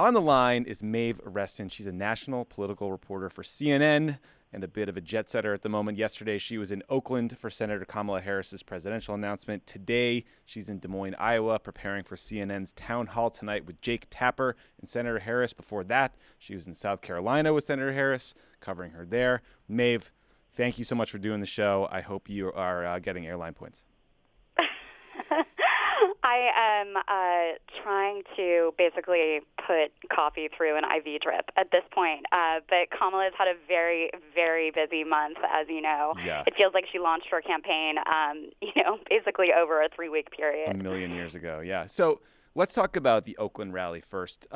On the line is Maeve Reston. She's a national political reporter for CNN and a bit of a jet setter at the moment. Yesterday, she was in Oakland for Senator Kamala Harris's presidential announcement. Today, she's in Des Moines, Iowa, preparing for CNN's town hall tonight with Jake Tapper and Senator Harris. Before that, she was in South Carolina with Senator Harris, covering her there. Maeve, thank you so much for doing the show. I hope you are getting airline points. I am trying to basically put coffee through an IV drip at this point. But Kamala's had a very, very busy month, as you know. Yeah. It feels like she launched her campaign, basically over a 3-week period. A million years ago, yeah. So let's talk about the Oakland Rally first.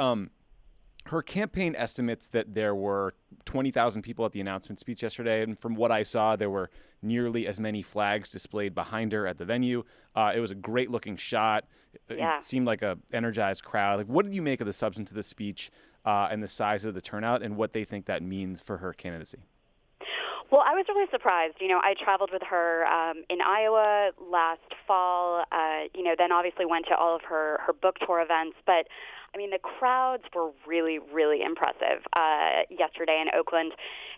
Her campaign estimates that there were 20,000 people at the announcement speech yesterday, and from what I saw, there were nearly as many flags displayed behind her at the venue. It was a great-looking shot. Yeah. It seemed like a energized crowd. Like, what did you make of the substance of the speech and the size of the turnout, and what they think that means for her candidacy? Well, I was really surprised. I traveled with her in Iowa last fall, then obviously went to all of her book tour events. But, the crowds were really, really impressive yesterday in Oakland.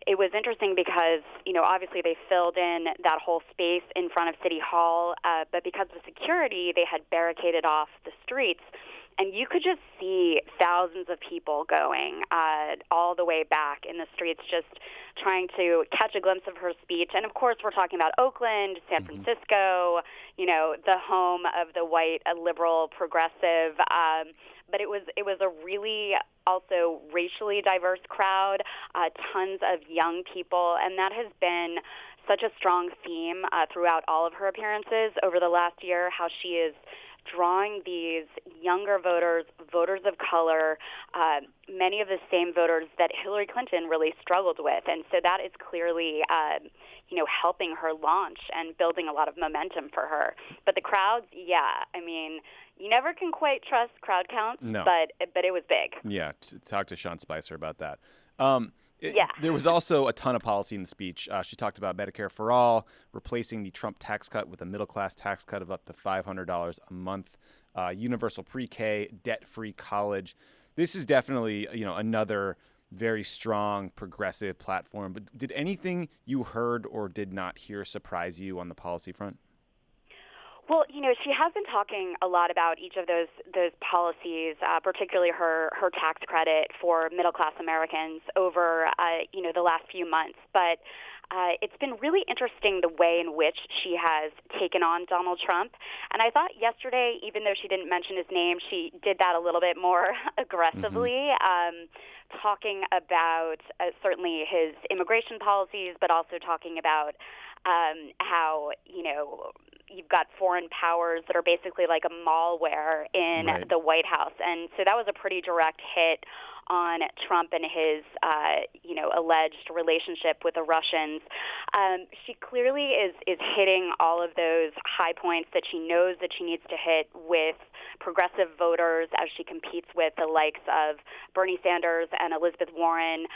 It was interesting because, obviously they filled in that whole space in front of City Hall, but because of security, they had barricaded off the streets. And you could just see thousands of people going all the way back in the streets, just trying to catch a glimpse of her speech. And, of course, we're talking about Oakland, San Francisco, the home of the white, liberal, progressive. But it was a really also racially diverse crowd, tons of young people. And that has been such a strong theme throughout all of her appearances over the last year, how she is drawing these younger voters of color, many of the same voters that Hillary Clinton really struggled with. And so that is clearly, helping her launch and building a lot of momentum for her. But the crowds, you never can quite trust crowd counts, no. but it was big. Yeah, talk to Sean Spicer about that. There was also a ton of policy in the speech. She talked about Medicare for All, replacing the Trump tax cut with a middle-class tax cut of up to $500 a month, universal pre-K, debt-free college. This is definitely, another very strong progressive platform. But did anything you heard or did not hear surprise you on the policy front? Well, she has been talking a lot about each of those policies, particularly her tax credit for middle-class Americans over, the last few months. But it's been really interesting the way in which she has taken on Donald Trump. And I thought yesterday, even though she didn't mention his name, she did that a little bit more aggressively, talking about certainly his immigration policies, but also talking about how, you've got foreign powers that are basically like a malware in the White House. And so that was a pretty direct hit on Trump and his, alleged relationship with the Russians. She clearly is hitting all of those high points that she knows that she needs to hit with progressive voters as she competes with the likes of Bernie Sanders and Elizabeth Warren,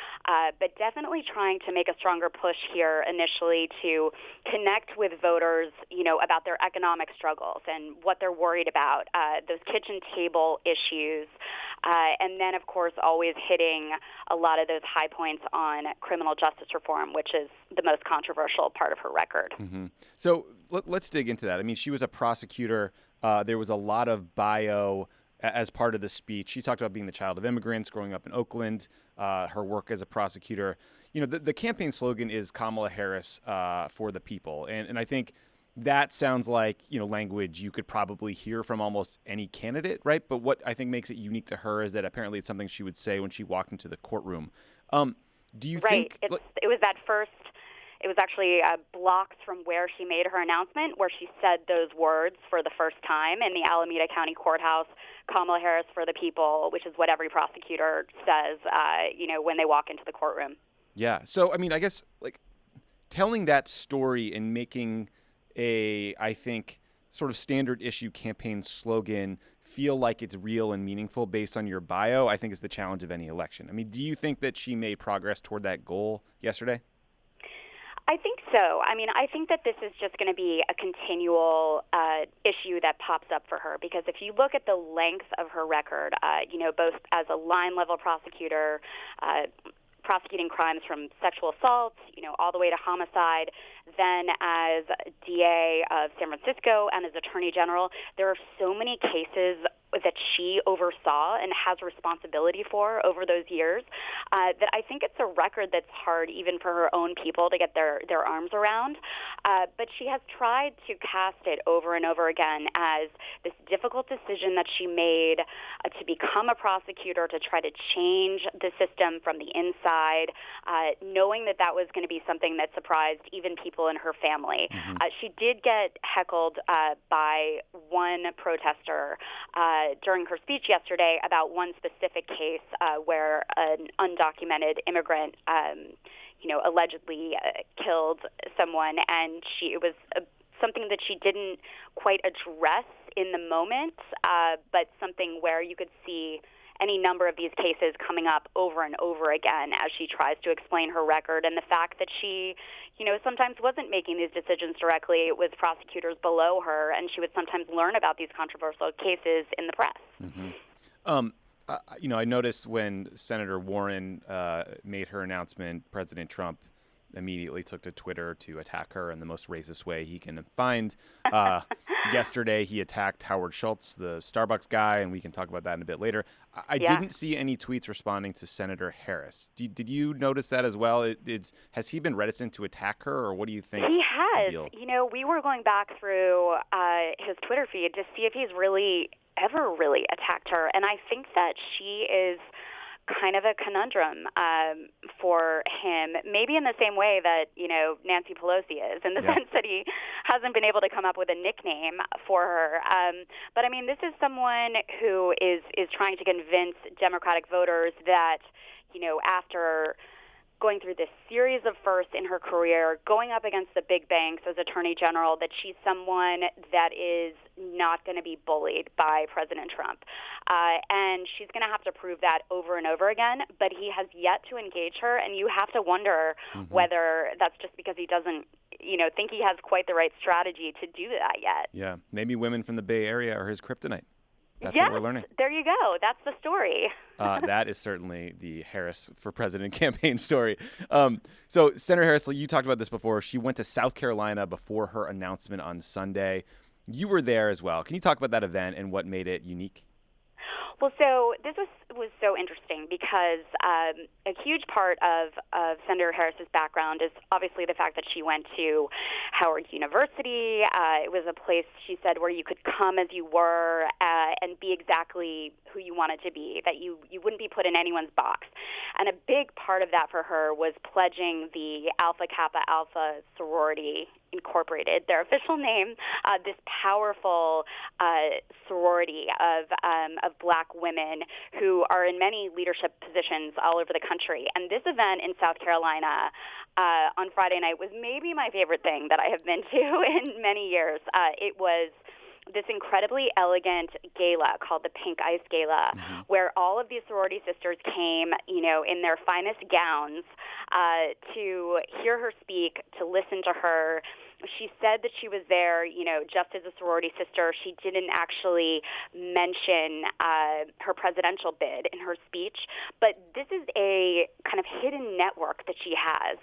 but definitely trying to make a stronger push here initially to connect with voters, about their economic struggles and what they're worried about, those kitchen table issues, and then, of course, always hitting a lot of those high points on criminal justice reform, which is the most controversial part of her record. Mm-hmm. So let's dig into that. She was a prosecutor. There was a lot of bio as part of the speech. She talked about being the child of immigrants, growing up in Oakland, her work as a prosecutor. The campaign slogan is Kamala Harris for the people. And I think that sounds like, language you could probably hear from almost any candidate, right? But what I think makes it unique to her is that apparently it's something she would say when she walked into the courtroom. Do you think... It was that first... It was actually blocks from where she made her announcement, where she said those words for the first time in the Alameda County Courthouse, Kamala Harris for the people, which is what every prosecutor says, when they walk into the courtroom. Yeah. So, I guess, telling that story and making I think, sort of standard issue campaign slogan feel like it's real and meaningful based on your bio, I think is the challenge of any election. Do you think that she made progress toward that goal yesterday? I think so. I mean, I think that this is just going to be a continual issue that pops up for her, because if you look at the length of her record, both as a line-level prosecutor, prosecuting crimes from sexual assault, all the way to homicide, then as DA of San Francisco and as Attorney General, there are so many cases that she oversaw and has responsibility for over those years that I think it's a record that's hard even for her own people to get their arms around. But she has tried to cast it over and over again as this difficult decision that she made to become a prosecutor, to try to change the system from the inside, knowing that that was going to be something that surprised even people in her family. She did get heckled by one protester during her speech yesterday about one specific case where an undocumented immigrant, allegedly killed someone, and it was something that she didn't quite address in the moment, but something where you could see any number of these cases coming up over and over again as she tries to explain her record, and the fact that she, sometimes wasn't making these decisions directly with prosecutors below her, and she would sometimes learn about these controversial cases in the press. I noticed when Senator Warren made her announcement, President Trump immediately took to Twitter to attack her in the most racist way he can find. Yesterday, he attacked Howard Schultz, the Starbucks guy, and we can talk about that in a bit later. I didn't see any tweets responding to Senator Harris. Did you notice that as well? Has he been reticent to attack her, or what do you think? He has. We were going back through his Twitter feed to see if he's ever really attacked her, and I think that she is kind of a conundrum for him, maybe in the same way that, Nancy Pelosi is, in the sense that he hasn't been able to come up with a nickname for her. But, I mean, this is someone who is trying to convince Democratic voters that, after going through this series of firsts in her career, going up against the big banks as Attorney General, that she's someone that is not going to be bullied by President Trump. And she's going to have to prove that over and over again, but he has yet to engage her, and you have to wonder whether that's just because he doesn't, think he has quite the right strategy to do that yet. Yeah, maybe women from the Bay Area are his kryptonite. That's what we're learning. There you go. That's the story. That is certainly the Harris for President campaign story. So Senator Harris, you talked about this before. She went to South Carolina before her announcement on Sunday. You were there as well. Can you talk about that event and what made it unique? Well, so this was so interesting because a huge part of Senator Harris's background is obviously the fact that she went to Howard University. It was a place, she said, where you could come as you were and be exactly who you wanted to be, that you wouldn't be put in anyone's box. And a big part of that for her was pledging the Alpha Kappa Alpha sorority Incorporated, their official name, this powerful sorority of black women who are in many leadership positions all over the country. And this event in South Carolina on Friday night was maybe my favorite thing that I have been to in many years. It was this incredibly elegant gala called the Pink Ice Gala, where all of these sorority sisters came, in their finest gowns to hear her speak, to listen to her. She said that she was there, just as a sorority sister. She didn't actually mention her presidential bid in her speech, but this is a kind of hidden network that she has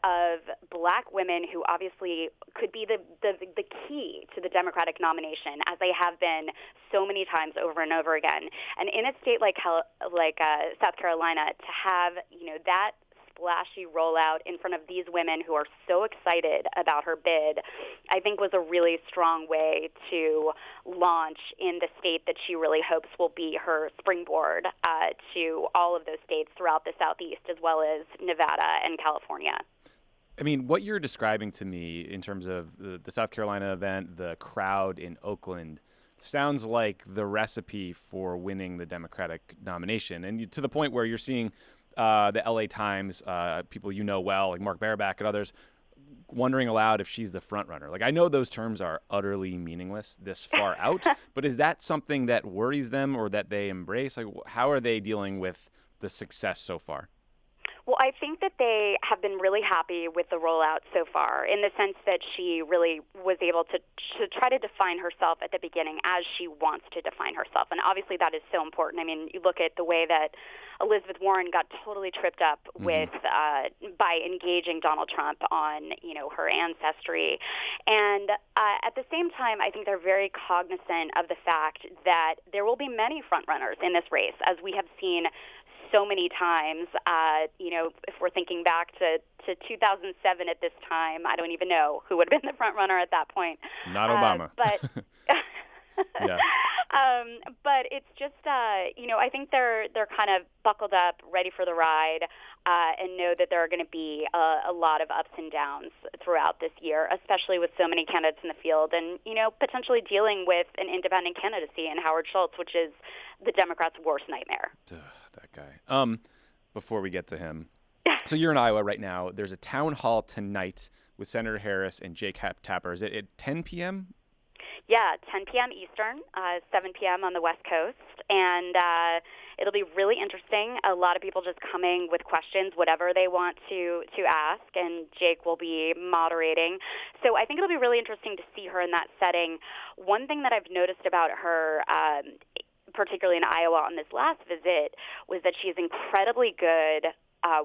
of black women who obviously could be the key to the Democratic nomination, as they have been so many times over and over again. And in a state like South Carolina, to have that splashy rollout in front of these women who are so excited about her bid, I think was a really strong way to launch in the state that she really hopes will be her springboard to all of those states throughout the Southeast, as well as Nevada and California. I mean, what you're describing to me in terms of the South Carolina event, the crowd in Oakland, sounds like the recipe for winning the Democratic nomination. And to the point where you're seeing the LA Times, people well, like Mark Barabak and others, wondering aloud if she's the front runner. Like, I know those terms are utterly meaningless this far out, but is that something that worries them or that they embrace? Like, how are they dealing with the success so far? Well, I think that they have been really happy with the rollout so far, in the sense that she really was able to try to define herself at the beginning as she wants to define herself. And obviously that is so important. I mean, you look at the way that Elizabeth Warren got totally tripped up with by engaging Donald Trump on, her ancestry. And at the same time, I think they're very cognizant of the fact that there will be many frontrunners in this race, as we have seen so many times. If we're thinking back to 2007 at this time, I don't even know who would have been the front runner at that point. Not Obama. But Yeah. but it's just, I think they're kind of buckled up, ready for the ride, and know that there are going to be a lot of ups and downs throughout this year, especially with so many candidates in the field, and potentially dealing with an independent candidacy in Howard Schultz, which is the Democrats' worst nightmare. That guy. Before we get to him, so you're in Iowa right now. There's a town hall tonight with Senator Harris and Jake Tapper. Is it at 10 p.m.? Yeah, 10 p.m. Eastern, 7 p.m. on the West Coast, and it'll be really interesting. A lot of people just coming with questions, whatever they want to ask, and Jake will be moderating. So I think it'll be really interesting to see her in that setting. One thing that I've noticed about her, particularly in Iowa on this last visit, was that she's incredibly good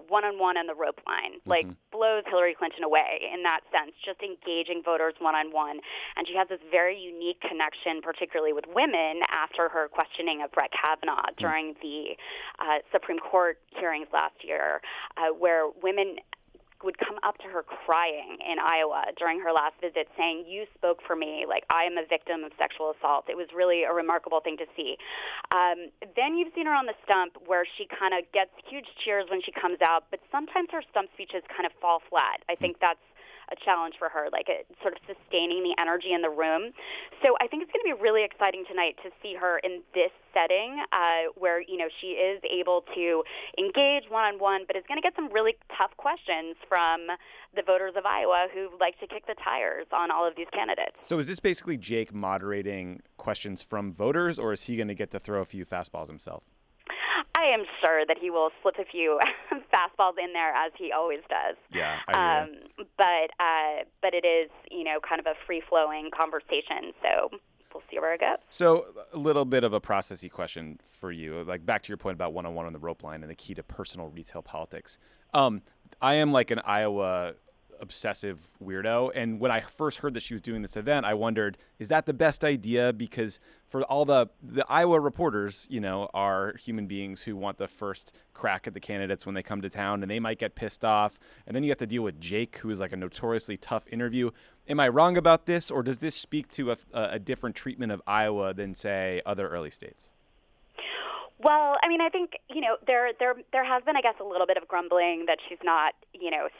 one-on-one on the rope line, like blows Hillary Clinton away in that sense, just engaging voters one-on-one. And she has this very unique connection, particularly with women, after her questioning of Brett Kavanaugh during the Supreme Court hearings last year, where women would come up to her crying in Iowa during her last visit, saying, "You spoke for me, like I am a victim of sexual assault." It was really a remarkable thing to see. Then you've seen her on the stump, where she kind of gets huge cheers when she comes out, but sometimes her stump speeches kind of fall flat. I think that's a challenge for her, like sort of sustaining the energy in the room. So I think it's going to be really exciting tonight to see her in this setting where, she is able to engage one-on-one, but is going to get some really tough questions from the voters of Iowa who like to kick the tires on all of these candidates. So is this basically Jake moderating questions from voters, or is he going to get to throw a few fastballs himself? I am sure that he will slip a few fastballs in there, as he always does. Yeah, I agree. But it is, kind of a free-flowing conversation, so we'll see where it goes. So a little bit of a processy question for you, like back to your point about one-on-one on the rope line and the key to personal retail politics. I am like an Iowa obsessive weirdo, and when I first heard that she was doing this event, I wondered, is that the best idea? Because for all the Iowa reporters, are human beings who want the first crack at the candidates when they come to town, and they might get pissed off, and then you have to deal with Jake, who is like a notoriously tough interview. Am I wrong about this, or does this speak to a different treatment of Iowa than, say, other early states? Well, I mean, I think, there has been, I guess, a little bit of grumbling that she's not,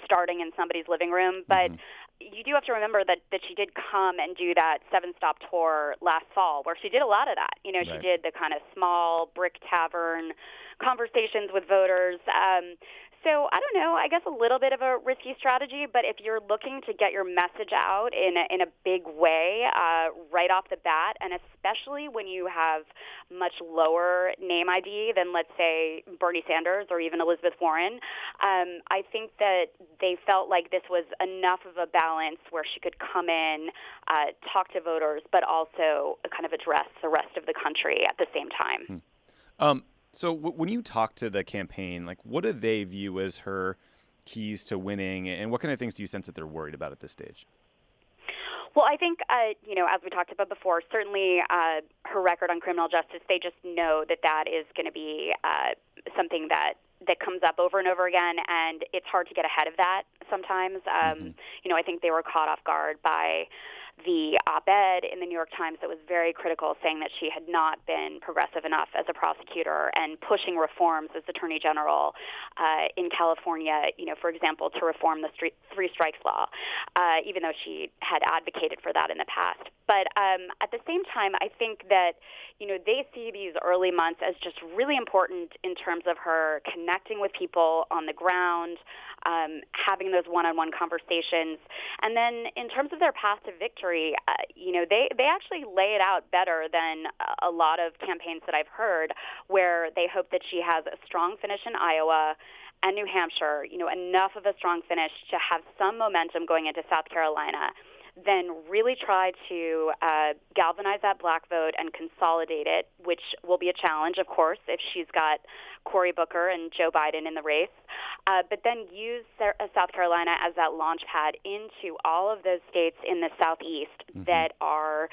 starting in somebody's living room. But you do have to remember that she did come and do that 7-stop tour last fall, where she did a lot of that. Right. She did the kind of small brick tavern conversations with voters. So I don't know, I guess a little bit of a risky strategy, but if you're looking to get your message out in a big way right off the bat, and especially when you have much lower name ID than, let's say, Bernie Sanders or even Elizabeth Warren, I think that they felt like this was enough of a balance where she could come in, talk to voters, but also kind of address the rest of the country at the same time. So when you talk to the campaign, like, what do they view as her keys to winning, and what kind of things do you sense that they're worried about at this stage? Well, I think, as we talked about before, certainly her record on criminal justice, they just know that is going to be something that comes up over and over again, and it's hard to get ahead of that sometimes. I think they were caught off guard by the op-ed in the New York Times that was very critical, saying that she had not been progressive enough as a prosecutor and pushing reforms as Attorney General in California, for example, to reform the three strikes law, even though she had advocated for that in the past. But at the same time, I think that, they see these early months as just really important in terms of her connecting with people on the ground, having those one-on-one conversations. And then in terms of their path to victory, they actually lay it out better than a lot of campaigns that I've heard, where they hope that she has a strong finish in Iowa, and New Hampshire, enough of a strong finish to have some momentum going into South Carolina, then really try to galvanize that black vote and consolidate it, which will be a challenge, of course, if she's got Cory Booker and Joe Biden in the race. But then use South Carolina as that launch pad into all of those states in the Southeast that are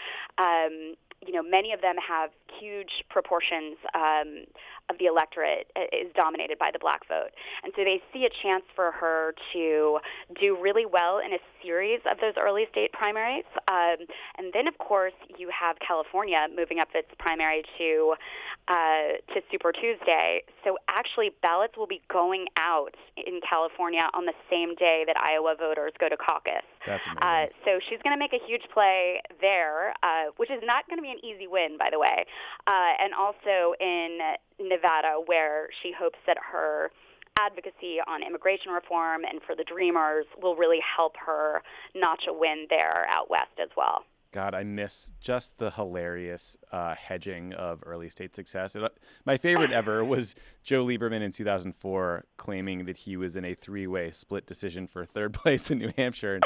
many of them have huge proportions of the electorate is dominated by the black vote. And so they see a chance for her to do really well in a series of those early state primaries. And then, of course, you have California moving up its primary to Super Tuesday. So actually, ballots will be going out in California on the same day that Iowa voters go to caucus. That's amazing. So she's going to make a huge play there, which is not going to be an easy win, by the way. And also in Nevada, where she hopes that her advocacy on immigration reform and for the Dreamers will really help her notch a win there out west as well. God, I miss just the hilarious hedging of early state success. My favorite ever was Joe Lieberman in 2004 claiming that he was in a three-way split decision for third place in New Hampshire. And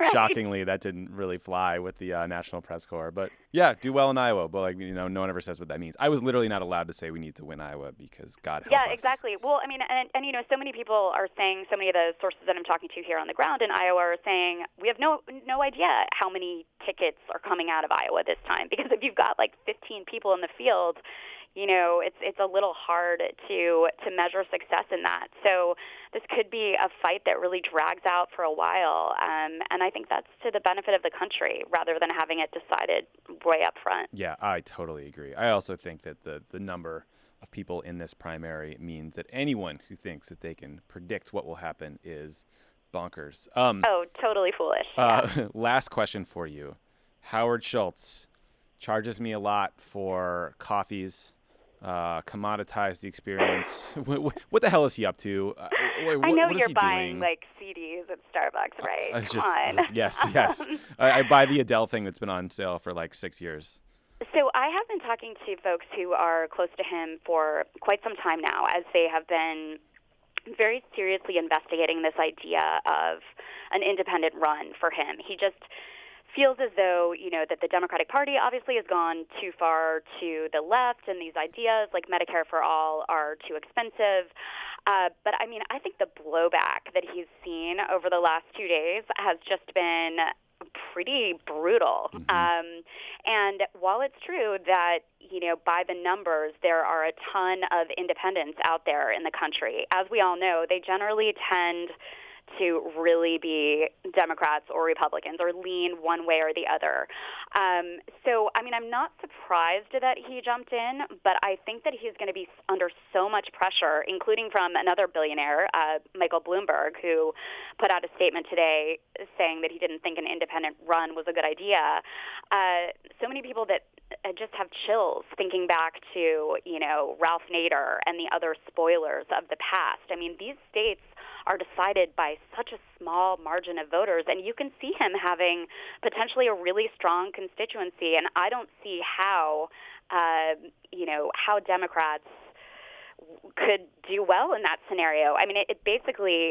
Right. shockingly, that didn't really fly with the National Press Corps. But yeah, do well in Iowa. But no one ever says what that means. I was literally not allowed to say we need to win Iowa because God help us. Yeah, exactly. Well, I mean, and so many people are saying, so many of the sources that I'm talking to here on the ground in Iowa are saying we have no idea how many tickets are coming out of Iowa this time, because if you've got like 15 people in the field, it's a little hard to measure success in that. So this could be a fight that really drags out for a while, and I think that's to the benefit of the country rather than having it decided way up front. Yeah, I totally agree. I also think that the number of people in this primary means that anyone who thinks that they can predict what will happen is bonkers. Totally foolish. Last question for you. Howard Schultz charges me a lot for coffees, commoditize the experience. What the hell is he up to? I know what is you're he buying doing? like CDs at Starbucks, right? Come on. Yes. I buy the Adele thing that's been on sale for like 6 years. So I have been talking to folks who are close to him for quite some time now, as they have been very seriously investigating this idea of an independent run for him. He just feels as though, that the Democratic Party obviously has gone too far to the left, and these ideas like Medicare for all are too expensive. But I mean, I think the blowback that he's seen over the last 2 days has just been pretty brutal. And while it's true that, by the numbers, there are a ton of independents out there in the country, as we all know, they generally tend to really be Democrats or Republicans or lean one way or the other. So, I mean, I'm not surprised that he jumped in, but I think that he's going to be under so much pressure, including from another billionaire, Michael Bloomberg, who put out a statement today saying that he didn't think an independent run was a good idea. So many people that just have chills thinking back to, Ralph Nader and the other spoilers of the past. I mean, these states are decided by such a small margin of voters, and you can see him having potentially a really strong constituency, and I don't see how, how Democrats could do well in that scenario. I mean, it basically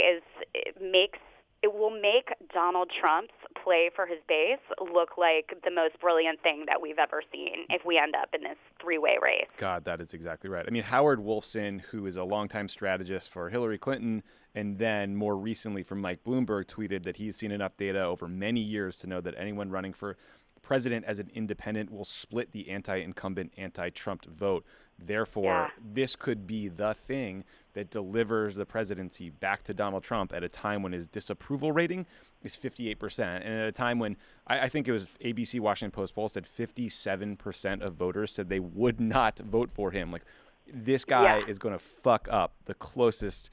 it will make Donald Trump's play for his base look like the most brilliant thing that we've ever seen if we end up in this three-way race. God, that is exactly right. I mean, Howard Wolfson, who is a longtime strategist for Hillary Clinton, and then more recently from Mike Bloomberg, tweeted that he's seen enough data over many years to know that anyone running for president as an independent will split the anti-incumbent, anti-Trump vote. Therefore, this could be the thing that delivers the presidency back to Donald Trump at a time when his disapproval rating is 58%. And at a time when I think it was ABC Washington Post poll said 57% of voters said they would not vote for him. Like, this guy is going to fuck up the closest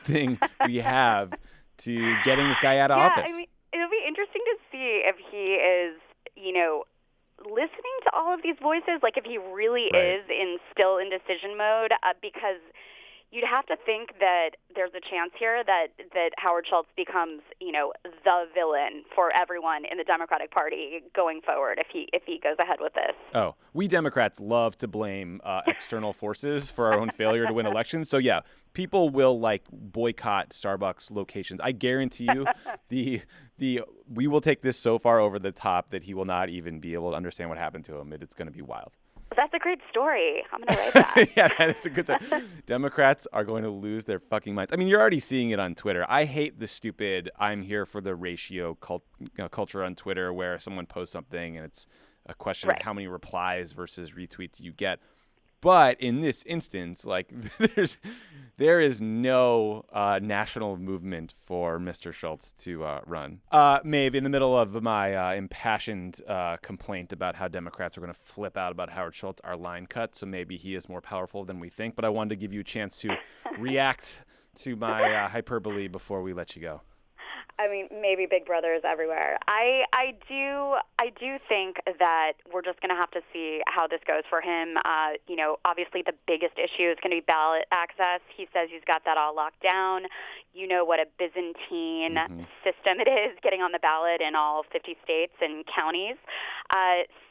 thing we have to getting this guy out of office. I mean, it'll be interesting to see if he is, listening to all of these voices, like if he really is still in decision mode, because you'd have to think that there's a chance here that Howard Schultz becomes, the villain for everyone in the Democratic Party going forward if he goes ahead with this. Oh, we Democrats love to blame external forces for our own failure to win elections. So yeah, people will boycott Starbucks locations. I guarantee you, we will take this so far over the top that he will not even be able to understand what happened to him. It's going to be wild. That's a great story. I'm going to write that. Yeah, that is a good story. Democrats are going to lose their fucking minds. I mean, you're already seeing it on Twitter. I hate the stupid I'm here for the ratio culture on Twitter where someone posts something and it's a question of how many replies versus retweets you get. But in this instance, there is no national movement for Mr. Schultz to run. Maeve, in the middle of my impassioned complaint about how Democrats are going to flip out about Howard Schultz, our line cut, so maybe he is more powerful than we think. But I wanted to give you a chance to react to my hyperbole before we let you go. I mean, maybe Big Brother is everywhere. I do think that we're just going to have to see how this goes for him. Obviously the biggest issue is going to be ballot access. He says he's got that all locked down. You know what a Byzantine system it is getting on the ballot in all 50 states and counties.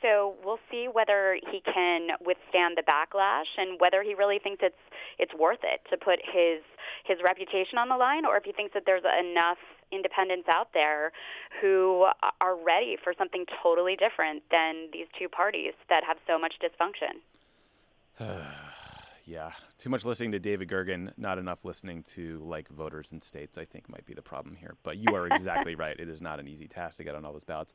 So we'll see whether he can withstand the backlash and whether he really thinks it's worth it to put his reputation on the line, or if he thinks that there's enough independents out there who are ready for something totally different than these two parties that have so much dysfunction. Yeah, too much listening to David Gergen, not enough listening to voters in states, I think might be the problem here. But you are exactly right. It is not an easy task to get on all those ballots.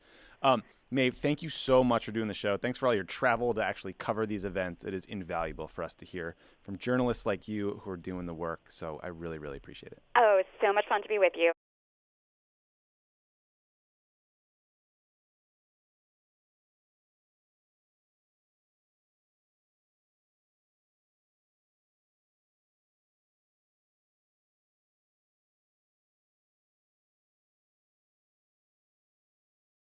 Maeve, thank you so much for doing the show. Thanks for all your travel to actually cover these events. It is invaluable for us to hear from journalists like you who are doing the work. So I really, really appreciate it. Oh, it's so much fun to be with you.